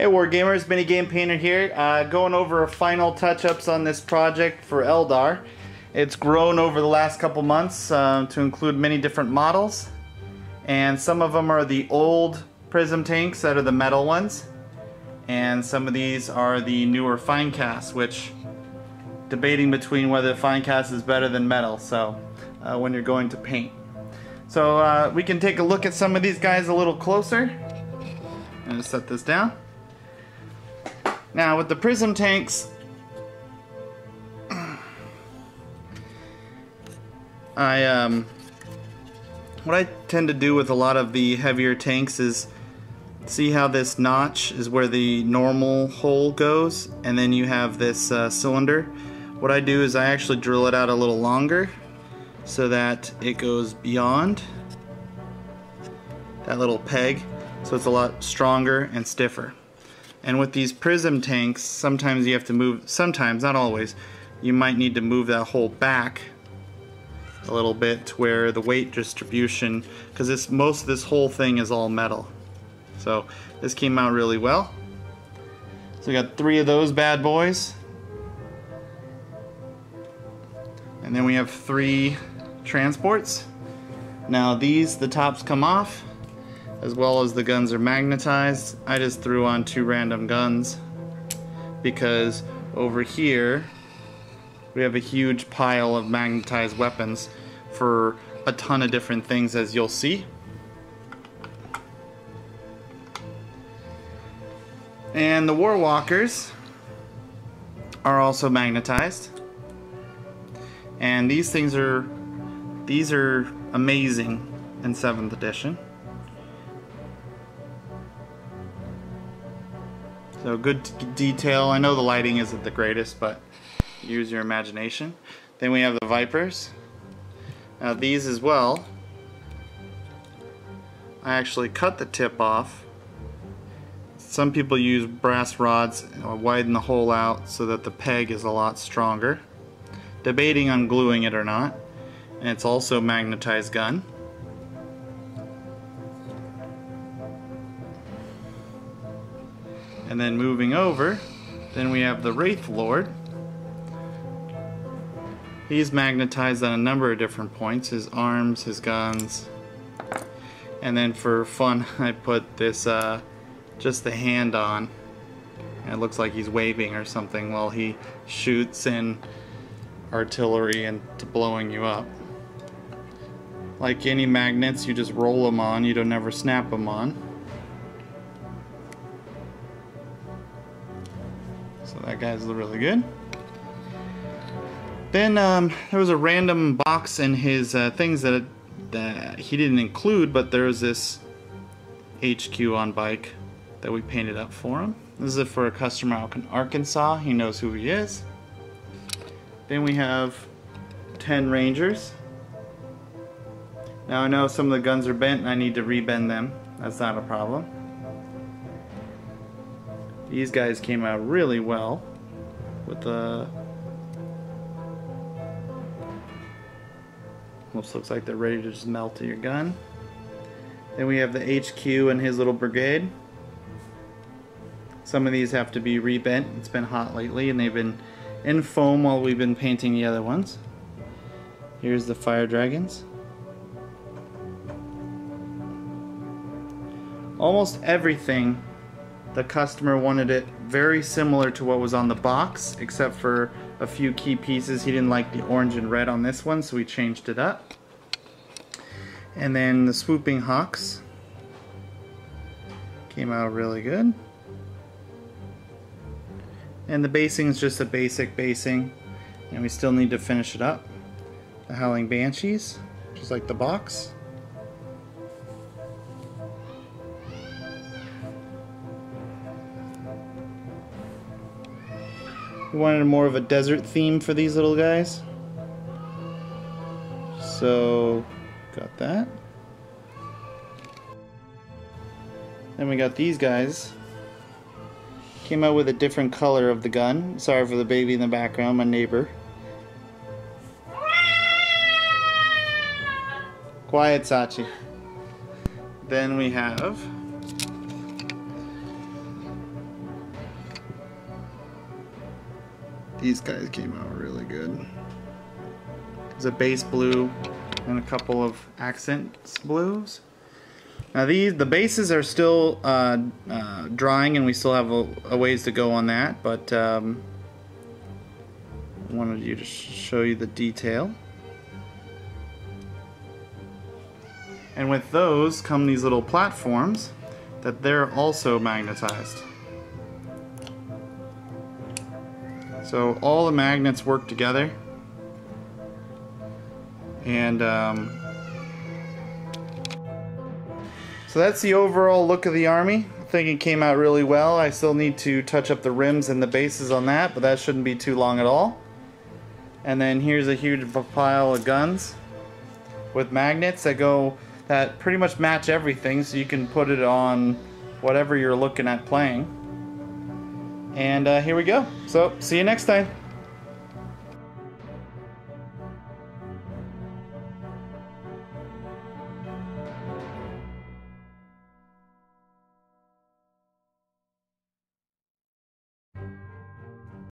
Hey Wargamers, Mini Game Painter here, going over final touch-ups on this project for Eldar. It's grown over the last couple months to include many different models, and some of them are the old prism tanks that are the metal ones, and some of these are the newer fine cast, which debating between whether fine cast is better than metal, so when you're going to paint. So we can take a look at some of these guys a little closer. I'm going to set this down. Now with the prism tanks, what I tend to do with a lot of the heavier tanks is see how this notch is where the normal hole goes, and then you have this cylinder. What I do is I actually drill it out a little longer so that it goes beyond that little peg, so it's a lot stronger and stiffer. And with these prism tanks, sometimes you have to move, sometimes, not always, you might need to move that hole back a little bit to where the weight distribution, because most of this whole thing is all metal. So this came out really well. So we got 3 of those bad boys. And then we have 3 transports. Now these, the tops come off, as well as the guns are magnetized. I just threw on 2 random guns because over here we have a huge pile of magnetized weapons for a ton of different things, as you'll see. And the War Walkers are also magnetized, and these things are amazing in 7th edition. So good detail. I know the lighting isn't the greatest, but use your imagination. Then we have the Vipers. Now these as well, I actually cut the tip off. Some people use brass rods and widen the hole out so that the peg is a lot stronger. Debating on gluing it or not. And it's also a magnetized gun. And then moving over, then we have the Wraith Lord. He's magnetized on a number of different points, his arms, his guns. And then for fun, I put this, just the hand on. And it looks like he's waving or something while he shoots in artillery into blowing you up. Like any magnets, you just roll them on, you don't ever snap them on. So that guy's really good. Then there was a random box in his things that he didn't include, but there was this HQ on bike that we painted up for him. This is for a customer out in Arkansas. He knows who he is. Then we have 10 Rangers. Now I know some of the guns are bent and I need to rebend them. That's not a problem. These guys came out really well with the... Almost looks like they're ready to just melt to your gun. Then we have the HQ and his little brigade. Some of these have to be rebent. It's been hot lately and they've been in foam while we've been painting the other ones. Here's the Fire Dragons. Almost everything, the customer wanted it very similar to what was on the box, except for a few key pieces. He didn't like the orange and red on this one, so we changed it up. And then the Swooping Hawks came out really good. And the basing is just a basic basing, and we still need to finish it up. The Howling Banshees, just like the box. We wanted more of a desert theme for these little guys, so got that. Then we got these guys. Came out with a different color of the gun. Sorry for the baby in the background, my neighbor. Quiet, Sachi. Then we have These guys came out really good. There's a base blue and a couple of accents blues. Now the bases are still drying, and we still have a ways to go on that, but I wanted you to show you the detail. And with those come these little platforms that they're also magnetized. So all the magnets work together, and so that's the overall look of the Army. I think it came out really well. I still need to touch up the rims and the bases on that, but that shouldn't be too long at all. And then here's a huge pile of guns with magnets that pretty much match everything, so you can put it on whatever you're looking at playing. And here we go. So, see you next time.